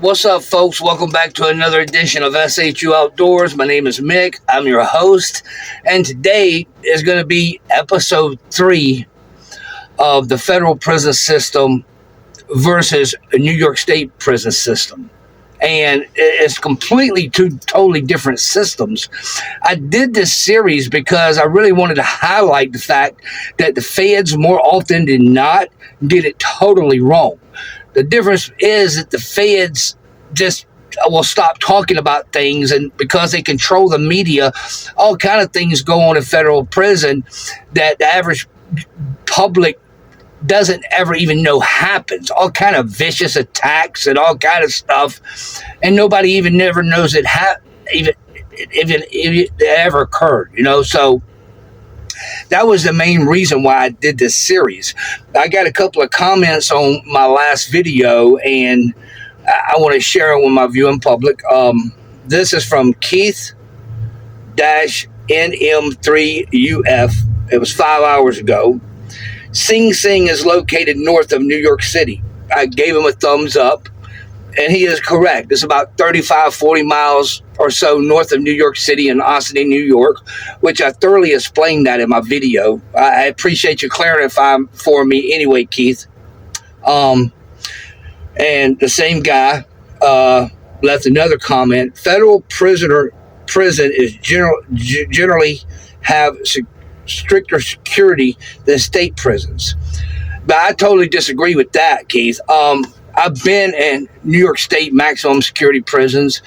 What's up, folks? Welcome back to another edition of SHU Outdoors. My name is Mick. I'm your host, and today is going to be episode 3 of the federal prison system versus a New York State prison system. And it's completely two totally different systems. I did this series because I really wanted to highlight the fact that the feds, more often than not, get it totally wrong. The difference is that the feds just will stop talking about things, and because they control the media, all kind of things go on in federal prison that the average public doesn't ever even know happens. All kind of vicious attacks and all kind of stuff, and nobody even never knows it even if it ever occurred. So that was the main reason why I did this series. I got a couple of comments on my last video, and I want to share it with my viewing public. This is from Keith-NM3UF. It was 5 hours ago. Sing Sing is located north of New York City. I gave him a thumbs up, and he is correct. It's about 35, 40 miles or so north of New York City in Austin, New York, which I thoroughly explained that in my video. I appreciate you clarifying for me anyway, Keith. And the same guy left another comment. Federal prison is generally have stricter security than state prisons. But I totally disagree with that, Keith. I've been in New York State maximum security prisons,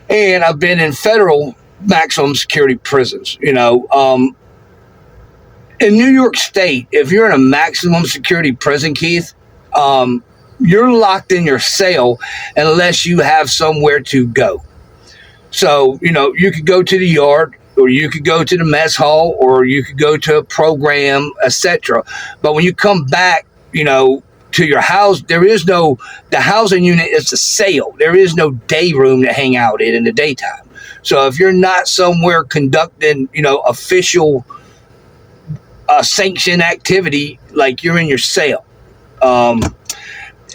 and I've been in federal maximum security prisons. In New York State, if you're in a maximum security prison, Keith, you're locked in your cell unless you have somewhere to go. So, you could go to the yard, or you could go to the mess hall, or you could go to a program, etc. But when you come back, to your house, the housing unit is a cell. There is no day room to hang out in the daytime. So if you're not somewhere conducting, official sanctioned activity, like you're in your cell. And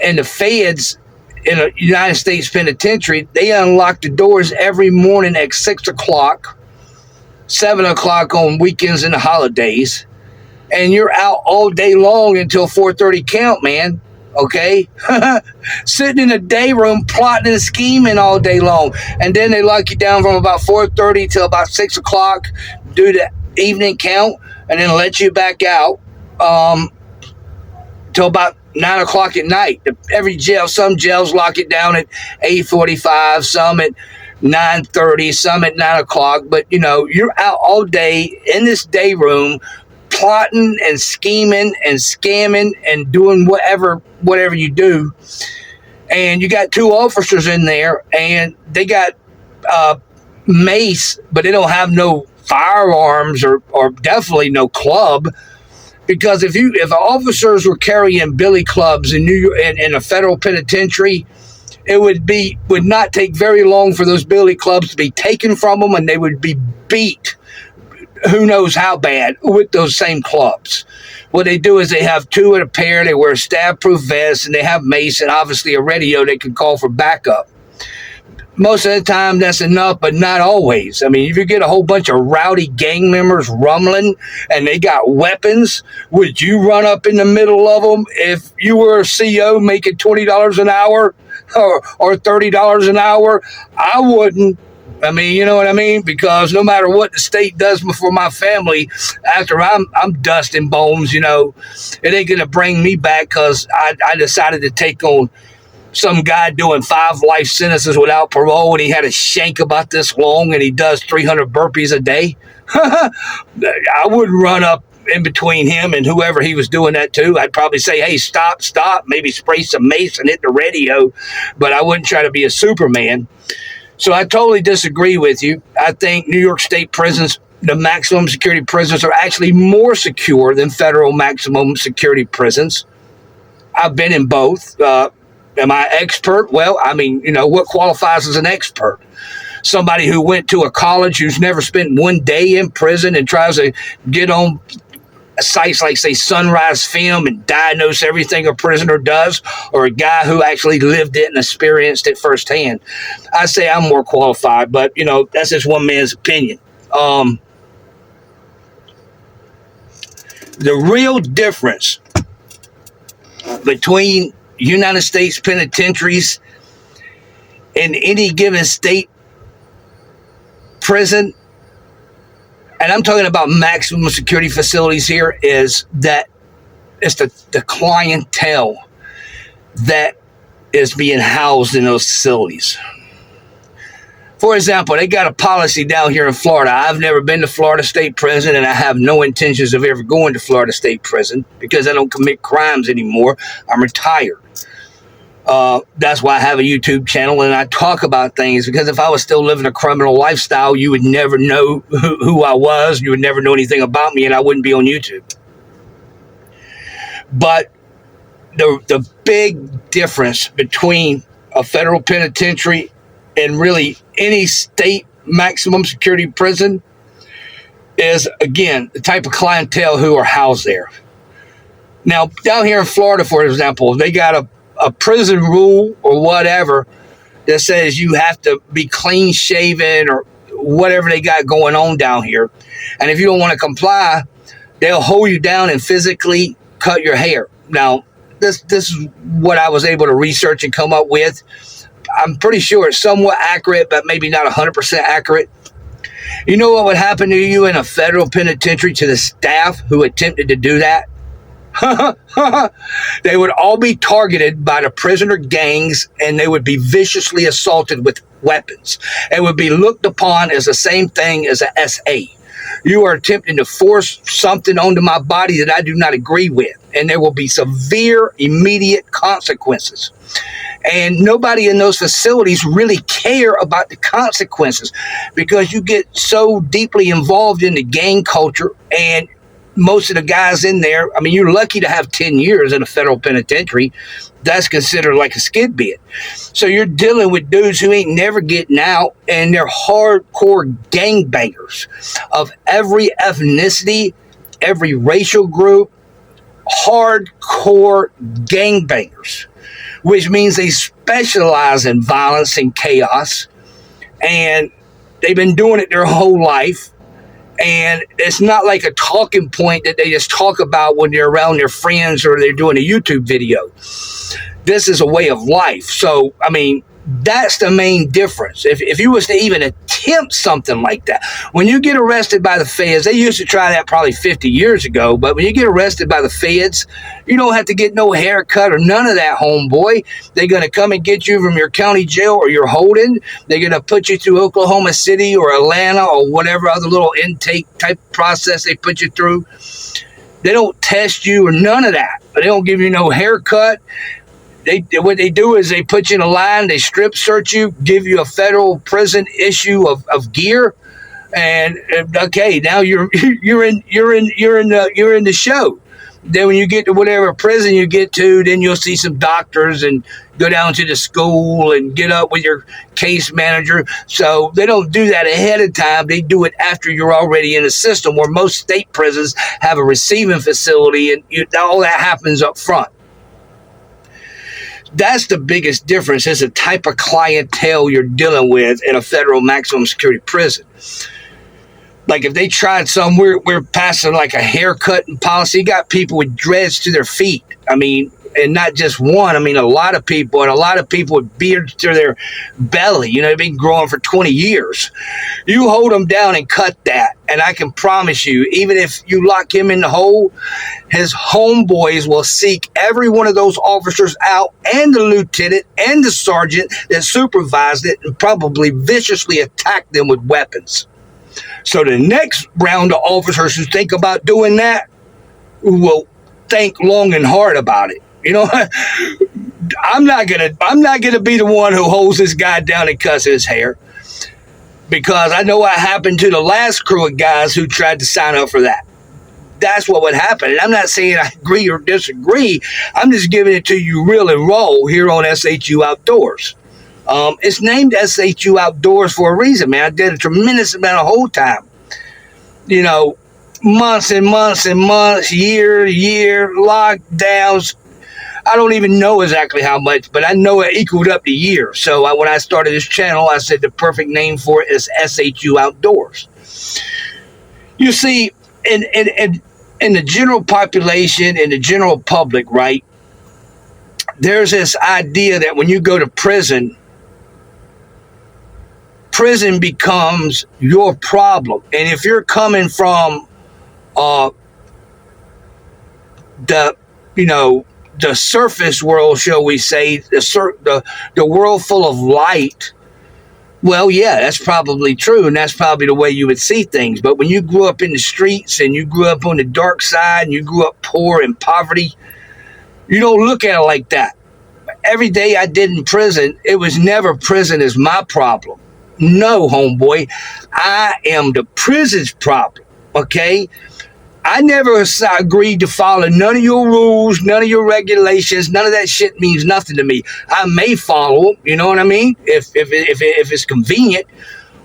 the feds in a United States penitentiary, they unlock the doors every morning at 6 o'clock, 7 o'clock on weekends and the holidays, and you're out all day long until 4:30 count, man. Okay? Sitting in a day room, plotting and scheming all day long. And then they lock you down from about 4:30 till about 6 o'clock, do the evening count, and then let you back out till about 9 o'clock at night. Every jail, some jails lock it down at 8:45, some at 9:30, some at 9 o'clock. But, you're out all day in this day room, plotting and scheming and scamming and doing whatever you do. And you got 2 officers in there, and they got mace, but they don't have no firearms or definitely no club. Because if officers were carrying billy clubs in New York in a federal penitentiary, it would not take very long for those billy clubs to be taken from them, and they would be beat who knows how bad with those same clubs. What they do is they have 2 in a pair, they wear stab-proof vests, and they have mace and obviously a radio they can call for backup. Most of the time that's enough, but not always. I mean, if you get a whole bunch of rowdy gang members rumbling and they got weapons, would you run up in the middle of them if you were a CO making $20 an hour or $30 an hour? I wouldn't. I mean, you know what I mean? Because no matter what the state does for my family, after I'm dust and bones, it ain't going to bring me back because I decided to take on some guy doing 5 life sentences without parole, and he had a shank about this long, and he does 300 burpees a day. I wouldn't run up in between him and whoever he was doing that to. I'd probably say, hey, stop, maybe spray some mace and hit the radio, but I wouldn't try to be a Superman. So I totally disagree with you. I think New York State prisons, the maximum security prisons, are actually more secure than federal maximum security prisons. I've been in both. Am I an expert? Well, I mean, what qualifies as an expert? Somebody who went to a college, who's never spent one day in prison and tries to get on sites like, say, Sunrise Film and diagnose everything a prisoner does, or a guy who actually lived it and experienced it firsthand. I say I'm more qualified, but, that's just one man's opinion. The real difference between United States penitentiaries and any given state prison, and I'm talking about maximum security facilities here, is that it's the clientele that is being housed in those facilities. For example, they got a policy down here in Florida. I've never been to Florida State Prison, and I have no intentions of ever going to Florida State Prison because I don't commit crimes anymore. I'm retired. That's why I have a YouTube channel and I talk about things, because if I was still living a criminal lifestyle, you would never know who I was. You would never know anything about me, and I wouldn't be on YouTube. But the big difference between a federal penitentiary and really any state maximum security prison is, again, the type of clientele who are housed there. Now, down here in Florida, for example, they got a prison rule or whatever that says you have to be clean shaven or whatever they got going on down here. And if you don't want to comply, they'll hold you down and physically cut your hair. Now, this is what I was able to research and come up with. I'm pretty sure it's somewhat accurate, but maybe not 100% accurate. You know what would happen to you in a federal penitentiary to the staff who attempted to do that? They would all be targeted by the prisoner gangs, and they would be viciously assaulted with weapons. It would be looked upon as the same thing as a SA. You are attempting to force something onto my body that I do not agree with, and there will be severe, immediate consequences. And nobody in those facilities really care about the consequences, because you get so deeply involved in the gang culture. And most of the guys in there, I mean, you're lucky to have 10 years in a federal penitentiary. That's considered like a skid bid. So you're dealing with dudes who ain't never getting out, and they're hardcore gangbangers of every ethnicity, every racial group, hardcore gangbangers, which means they specialize in violence and chaos, and they've been doing it their whole life. And it's not like a talking point that they just talk about when they're around their friends or they're doing a YouTube video. This is a way of life. So, I mean, that's the main difference. If you was to even attempt something like that, when you get arrested by the feds, they used to try that probably 50 years ago, but when you get arrested by the feds, you don't have to get no haircut or none of that, homeboy. They're going to come and get you from your county jail or your holding. They're going to put you through Oklahoma City or Atlanta or whatever other little intake type process they put you through. They don't test you or none of that. They don't give you no haircut. What they do is they put you in a line, they strip search you, give you a federal prison issue of gear, and okay, now you're in the show. Then when you get to whatever prison you get to, then you'll see some doctors and go down to the school and get up with your case manager. So they don't do that ahead of time. They do it after you're already in the system, where most state prisons have a receiving facility, and all that happens up front. That's the biggest difference, is the type of clientele you're dealing with in a federal maximum security prison. Like if they tried some, we're passing like a haircutting policy. You got people with dreads to their feet. I mean, and not just one. I mean, a lot of people, and a lot of people with beards to their belly. You know, they've been growing for 20 years. You hold them down and cut that, and I can promise you, even if you lock him in the hole, his homeboys will seek every one of those officers out, and the lieutenant and the sergeant that supervised it, and probably viciously attack them with weapons. So the next round of officers who think about doing that will think long and hard about it. You know, I'm not gonna be the one who holds this guy down and cuts his hair, because I know what happened to the last crew of guys who tried to sign up for that. That's what would happen. And I'm not saying I agree or disagree. I'm just giving it to you real and raw here on SHU Outdoors. It's named SHU Outdoors for a reason, man. I did a tremendous amount of hold time. You know, months and months and months, year, lockdowns. I don't even know exactly how much, but I know it equaled up to years. So when I started this channel, I said the perfect name for it is SHU Outdoors. You see, in the general population, in the general public, right, there's this idea that when you go to prison, prison becomes your problem. And if you're coming from the, the surface world, shall we say, the world full of light, well, yeah, that's probably true, and that's probably the way you would see things. But when you grew up in the streets and you grew up on the dark side and you grew up poor in poverty, you don't look at it like that. Every day I did in prison, it was never prison is my problem. No, homeboy, I am the prison's problem, okay? I never agreed to follow none of your rules, none of your regulations. None of that shit means nothing to me. I may follow them, you know what I mean? If it's convenient,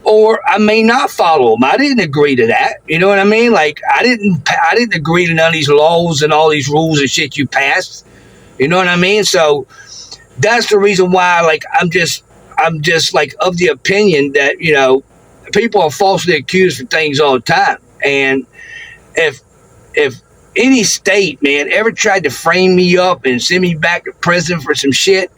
or I may not follow them. I didn't agree to that, you know what I mean? Like I didn't agree to none of these laws and all these rules and shit you passed. You know what I mean? So that's the reason why, like, I'm just like of the opinion that people are falsely accused for things all the time, and if any state, man, ever tried to frame me up and send me back to prison for some shit,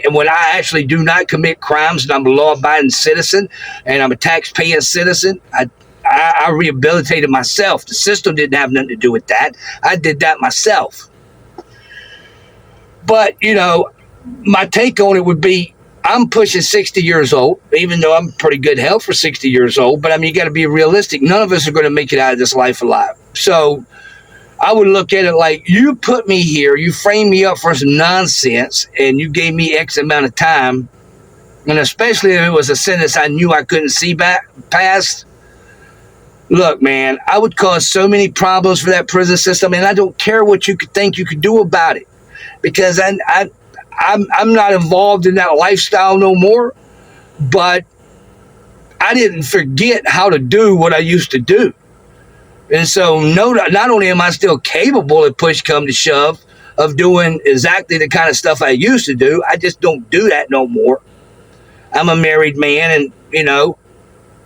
and when I actually do not commit crimes and I'm a law-abiding citizen and I'm a tax-paying citizen, I rehabilitated myself. The system didn't have nothing to do with that. I did that myself. But, my take on it would be, I'm pushing 60 years old, even though I'm pretty good health for 60 years old. But, I mean, you got to be realistic. None of us are going to make it out of this life alive. So I would look at it like, you put me here, you framed me up for some nonsense, and you gave me X amount of time, and especially if it was a sentence I knew I couldn't see past. Look, man, I would cause so many problems for that prison system, and I don't care what you could think you could do about it, because I'm not involved in that lifestyle no more. But I didn't forget how to do what I used to do. And so not only am I still capable, if push come to shove, of doing exactly the kind of stuff I used to do, I just don't do that no more. I'm a married man, and,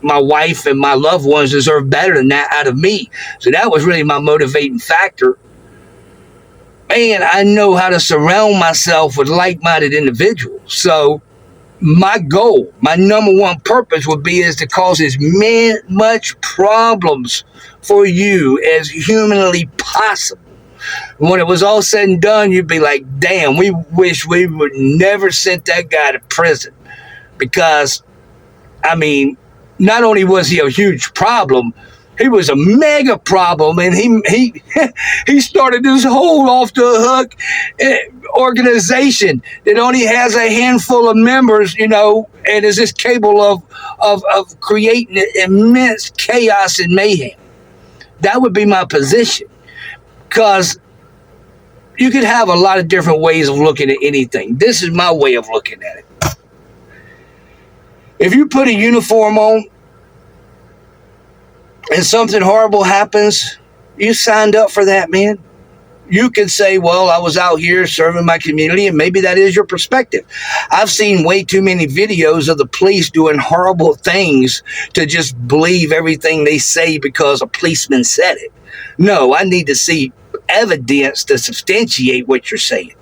my wife and my loved ones deserve better than that out of me. So that was really my motivating factor. And I know how to surround myself with like-minded individuals. So my goal, my number one purpose would be is to cause as much problems for you as humanly possible. When it was all said and done, you'd be like, damn, we wish we would never sent that guy to prison. Because, I mean, not only was he a huge problem, he was a mega problem, and he started this whole off the hook organization that only has a handful of members, and is just capable of creating immense chaos and mayhem. That would be my position, because you could have a lot of different ways of looking at anything. This is my way of looking at it. If you put a uniform on and something horrible happens, you signed up for that, man. You can say, well, I was out here serving my community, and maybe that is your perspective. I've seen way too many videos of the police doing horrible things to just believe everything they say because a policeman said it. No, I need to see evidence to substantiate what you're saying.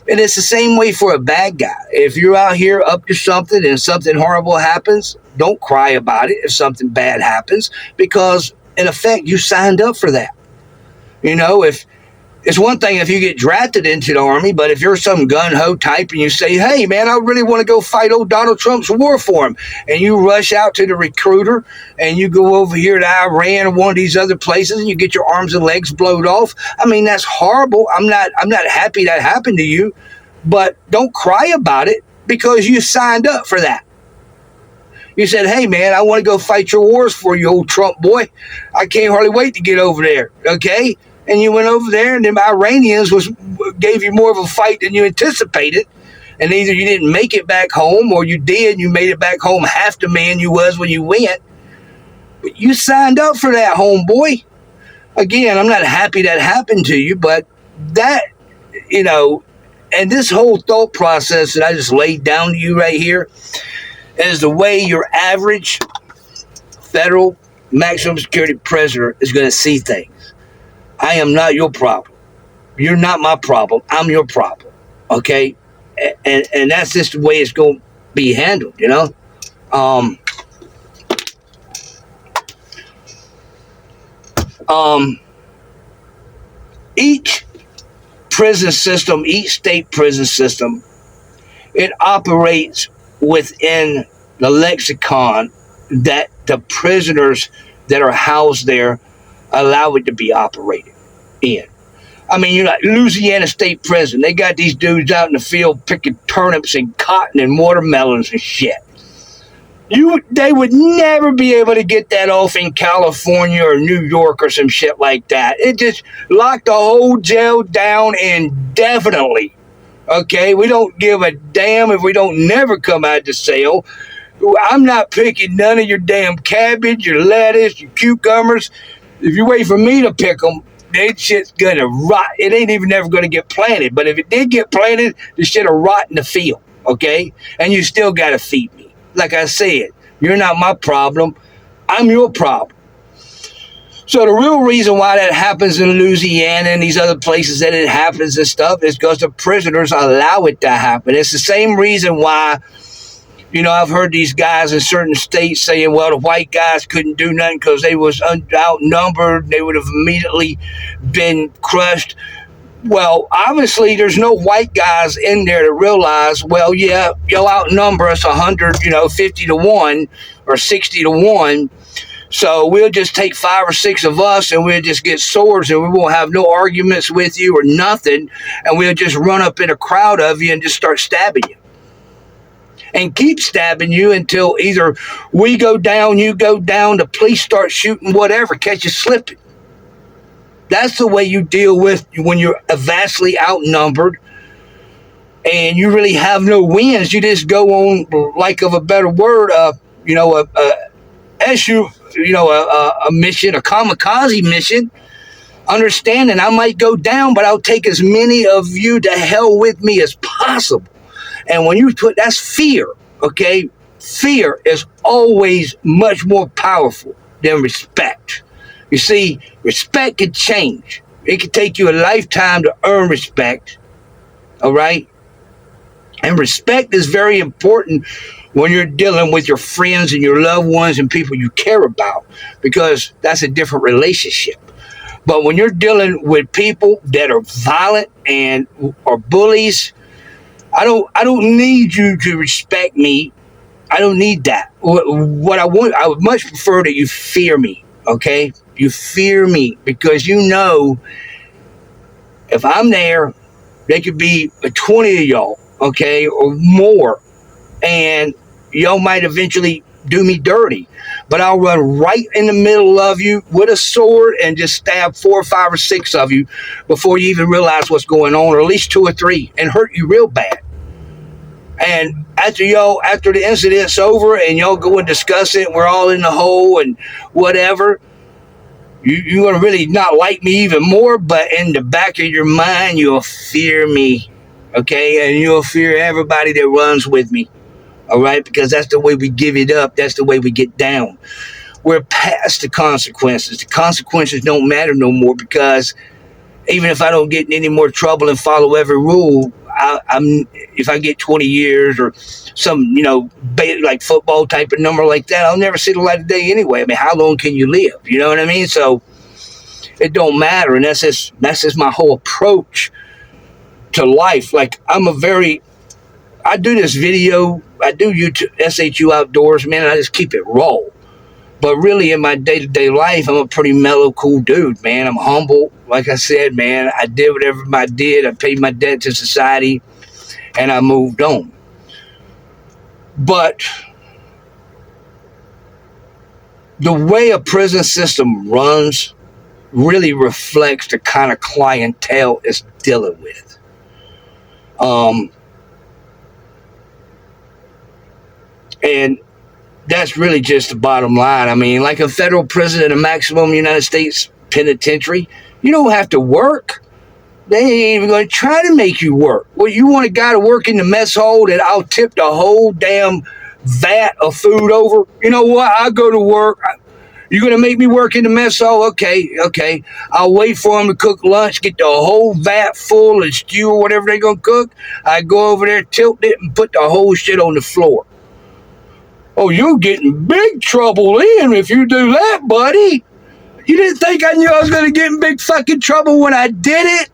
And it's the same way for a bad guy. If you're out here up to something and something horrible happens, don't cry about it if something bad happens, because in effect, you signed up for that. If it's one thing if you get drafted into the Army, but if you're some gun-ho type and you say, hey, man, I really want to go fight old Donald Trump's war for him, and you rush out to the recruiter and you go over here to Iran or one of these other places and you get your arms and legs blowed off, I mean, that's horrible. I'm not happy that happened to you, but don't cry about it because you signed up for that. You said, hey, man, I want to go fight your wars for you, old Trump boy. I can't hardly wait to get over there, okay? And you went over there, and the Iranians gave you more of a fight than you anticipated. And either you didn't make it back home, or you did, you made it back home half the man you was when you went. But you signed up for that, homeboy. again, I'm not happy that happened to you, but that, you know, and this whole thought process that I just laid down to you right here is the way your average federal maximum security prisoner is going to see things. I am not your problem. You're not my problem. I'm your problem. Okay? And that's just the way it's going to be handled, you know? Um, um, each prison system, each state prison system, it operates within the lexicon that the prisoners that are housed there allow it to be operated in. I mean, you're like Louisiana State Prison. They got these dudes out in the field picking turnips and cotton and watermelons and shit. They would never be able to get that off in California or New York or some shit like that. It just locked the whole jail down indefinitely. Okay, we don't give a damn if we don't never come out to sale. I'm not picking none of your damn cabbage, your lettuce, your cucumbers. If you wait for me to pick them, that shit's gonna rot. It ain't even never gonna get planted. But if it did get planted, the shit'll rot in the field. Okay, and you still gotta feed me. Like I said, you're not my problem. I'm your problem. So the real reason why that happens in Louisiana and these other places that it happens and stuff is because the prisoners allow it to happen. It's the same reason why, you know, I've heard these guys in certain states saying, well, the white guys couldn't do nothing because they was outnumbered. They would have immediately been crushed. Well, obviously, there's no white guys in there to realize, well, yeah, you'll outnumber us 100, 50 to 1 or 60 to 1. So we'll just take 5 or 6 of us and we'll just get swords and we won't have no arguments with you or nothing. And we'll just run up in a crowd of you and just start stabbing you. And keep stabbing you until either we go down, you go down, the police start shooting, whatever, catch you slipping. That's the way you deal with when you're vastly outnumbered and you really have no wins. You just go on, like of a better word, a mission, a kamikaze mission, understanding I might go down, but I'll take as many of you to hell with me as possible. And when you put, that's fear, okay? Fear is always much more powerful than respect. You see, respect can change. It can take you a lifetime to earn respect, all right? And respect is very important when you're dealing with your friends and your loved ones and people you care about, because that's a different relationship. But when you're dealing with people that are violent and are bullies, I don't need you to respect me. I don't need that. What I want, I would much prefer that you fear me, okay? You fear me because you know if I'm there, there could be 20 of y'all, okay, or more, and y'all might eventually do me dirty. But I'll run right in the middle of you with a sword and just stab 4 or 5 or 6 of you before you even realize what's going on, or at least 2 or 3, and hurt you real bad. And after the incident's over and y'all go and discuss it, we're all in the hole and whatever, you're going to really not like me even more, but in the back of your mind, you'll fear me, okay? And you'll fear everybody that runs with me, all right? Because that's the way we give it up. That's the way we get down. We're past the consequences. The consequences don't matter no more, because even if I don't get in any more trouble and follow every rule, if I get 20 years or some, like football type of number like that, I'll never see the light of day anyway. I mean, how long can you live? You know what I mean? So it don't matter. And that's just my whole approach to life. Like I do this video, I do YouTube, SHU Outdoors, man, and I just keep it raw. But really in my day-to-day life, I'm a pretty mellow, cool dude, man. I'm humble. Like I said, man, I did whatever I did. I paid my debt to society, and I moved on. But the way a prison system runs really reflects the kind of clientele it's dealing with. And that's really just the bottom line. I mean, like a federal prison in a maximum United States penitentiary. You don't have to work. They ain't even going to try to make you work. Well, you want a guy to work in the mess hall that I'll tip the whole damn vat of food over? You know what? I'll go to work. You're going to make me work in the mess hall? Okay. I'll wait for them to cook lunch, get the whole vat full of stew or whatever they're going to cook. I go over there, tilt it, and put the whole shit on the floor. Oh, you're getting big trouble in if you do that, buddy. You didn't think I knew I was going to get in big fucking trouble when I did it?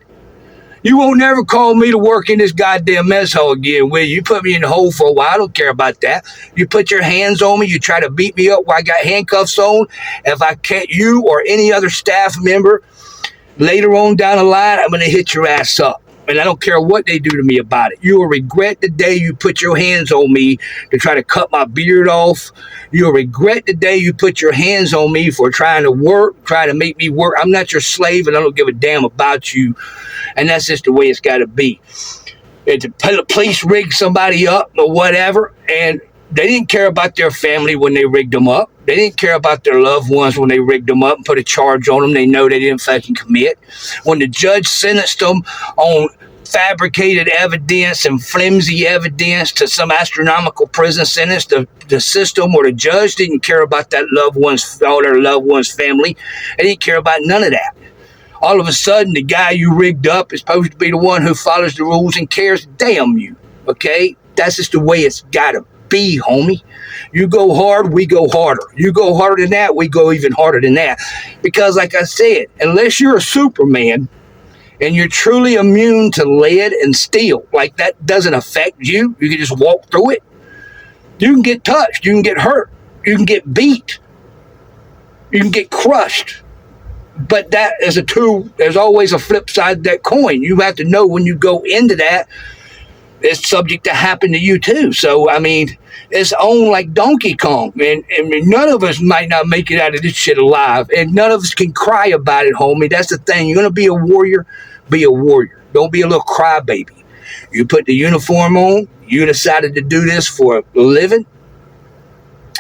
You won't never call me to work in this goddamn mess hall again, will you? You put me in the hole for a while. I don't care about that. You put your hands on me. You try to beat me up while I got handcuffs on. If I catch you or any other staff member later on down the line, I'm going to hit your ass up. And I don't care what they do to me about it. You will regret the day you put your hands on me to try to cut my beard off. You'll regret the day you put your hands on me for trying to work, trying to make me work. I'm not your slave, and I don't give a damn about you. And that's just the way it's got to be. If the police rigged somebody up or whatever, and they didn't care about their family when they rigged them up. They didn't care about their loved ones when they rigged them up and put a charge on them they know they didn't fucking commit. When the judge sentenced them on fabricated evidence and flimsy evidence to some astronomical prison sentence, the system or the judge didn't care about that all their loved ones' family. They didn't care about none of that. All of a sudden, the guy you rigged up is supposed to be the one who follows the rules and cares. Damn you, okay? That's just the way it's got to be, homie. You go hard, we go harder. You go harder than that, we go even harder than that. Because like I said, unless you're a Superman and you're truly immune to lead and steel, like that doesn't affect you, you can just walk through it. You can get touched, you can get hurt, you can get beat, you can get crushed. But that is there's always a flip side of that coin. You have to know when you go into that, it's subject to happen to you too. So, I mean, it's on like Donkey Kong. And none of us might not make it out of this shit alive. And none of us can cry about it, homie. That's the thing. You're going to be a warrior, be a warrior. Don't be a little crybaby. You put the uniform on. You decided to do this for a living.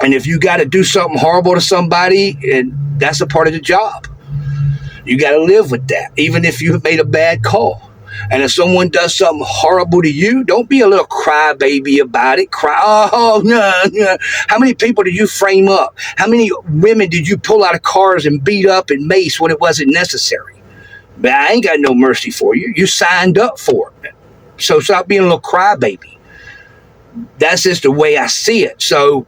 And if you got to do something horrible to somebody, and that's a part of the job. You got to live with that, even if you made a bad call. And if someone does something horrible to you, don't be a little crybaby about it. Cry, oh, no. How many people did you frame up? How many women did you pull out of cars and beat up and mace when it wasn't necessary? But I ain't got no mercy for you. You signed up for it. So stop being a little crybaby. That's just the way I see it. So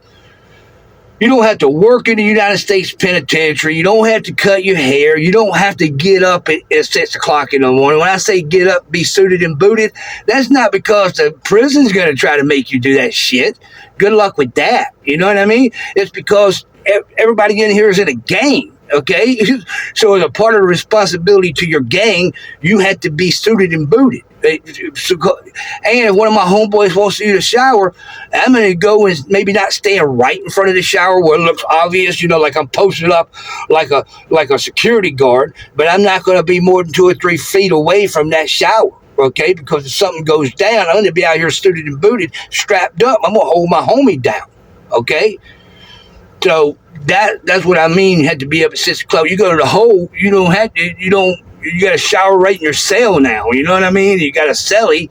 you don't have to work in the United States Penitentiary. You don't have to cut your hair. You don't have to get up at 6 o'clock in the morning. When I say get up, be suited and booted, that's not because the prison's going to try to make you do that shit. Good luck with that. You know what I mean? It's because everybody in here is in a gang. Okay, so as a part of the responsibility to your gang, you had to be suited and booted. And if one of my homeboys wants to use a shower, I'm going to go and maybe not stand right in front of the shower where it looks obvious, like I'm posted up like a security guard, but I'm not going to be more than 2 or 3 feet away from that shower. Okay, because if something goes down, I'm going to be out here suited and booted, strapped up. I'm going to hold my homie down. Okay, so that's what I mean. You had to be up at 6 o'clock. You go to the hole, you got a shower right in your cell now. You know what I mean? You got a cellie.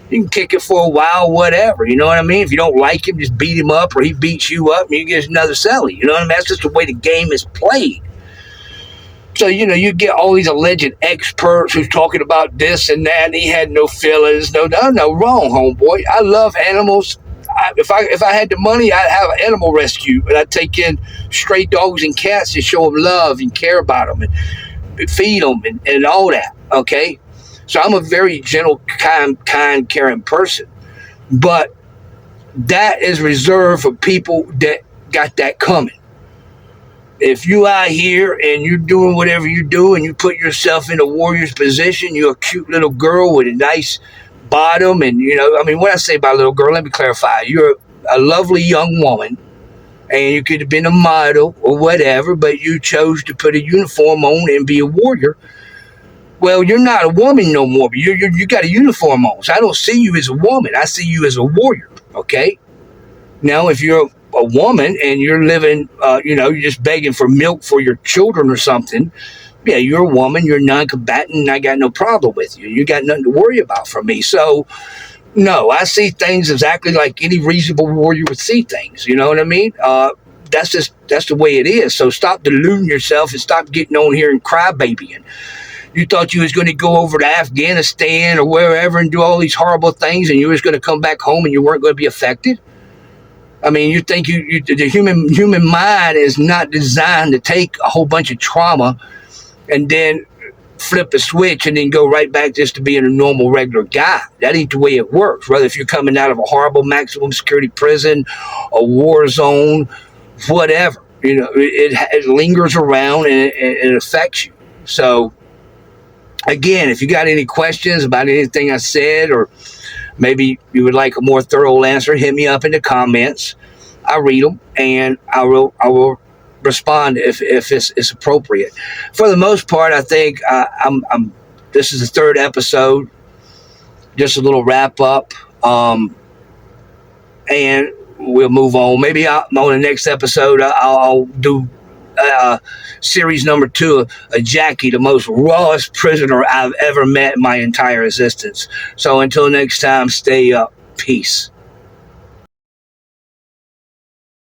You can kick it for a while, whatever. You know what I mean? If you don't like him, just beat him up, or he beats you up, and you get another cellie. You know what I mean? That's just the way the game is played. So, you get all these alleged experts who's talking about this and that, and he had no feelings. No, wrong, homeboy. I love animals. If I had the money, I'd have an animal rescue, and I'd take in stray dogs and cats and show them love and care about them and feed them and all that. Okay, so I'm a very gentle, kind, caring person, but that is reserved for people that got that coming. If you out here and you're doing whatever you do and you put yourself in a warrior's position, you're a cute little girl with a nice bottom, and when I say about little girl, let me clarify. You're a lovely young woman, and you could have been a model or whatever, but you chose to put a uniform on and be a warrior. Well, you're not a woman no more. You got a uniform on, so I don't see you as a woman. I see you as a warrior. Okay. Now, if you're a woman and you're living, you're just begging for milk for your children or something, yeah, you're a woman, you're non-combatant, and I got no problem with you. You got nothing to worry about from me. So, no, I see things exactly like any reasonable warrior would see things. You know what I mean? That's the way it is. So stop deluding yourself and stop getting on here and crybabying. You thought you was going to go over to Afghanistan or wherever and do all these horrible things, and you was going to come back home and you weren't going to be affected. I mean, you think the human mind is not designed to take a whole bunch of trauma and then flip a switch and then go right back just to being a normal, regular guy. That ain't the way it works. Whether if you're coming out of a horrible maximum security prison, a war zone, whatever, it lingers around and it affects you. So, again, if you got any questions about anything I said, or maybe you would like a more thorough answer, hit me up in the comments. I read them and I will respond if it's appropriate. For the most part, I think this is the third episode, just a little wrap up, and we'll move on. Maybe on the next episode I'll do series number 2 of Jackie, the most rawest prisoner I've ever met in my entire existence. So until next time, stay up. Peace.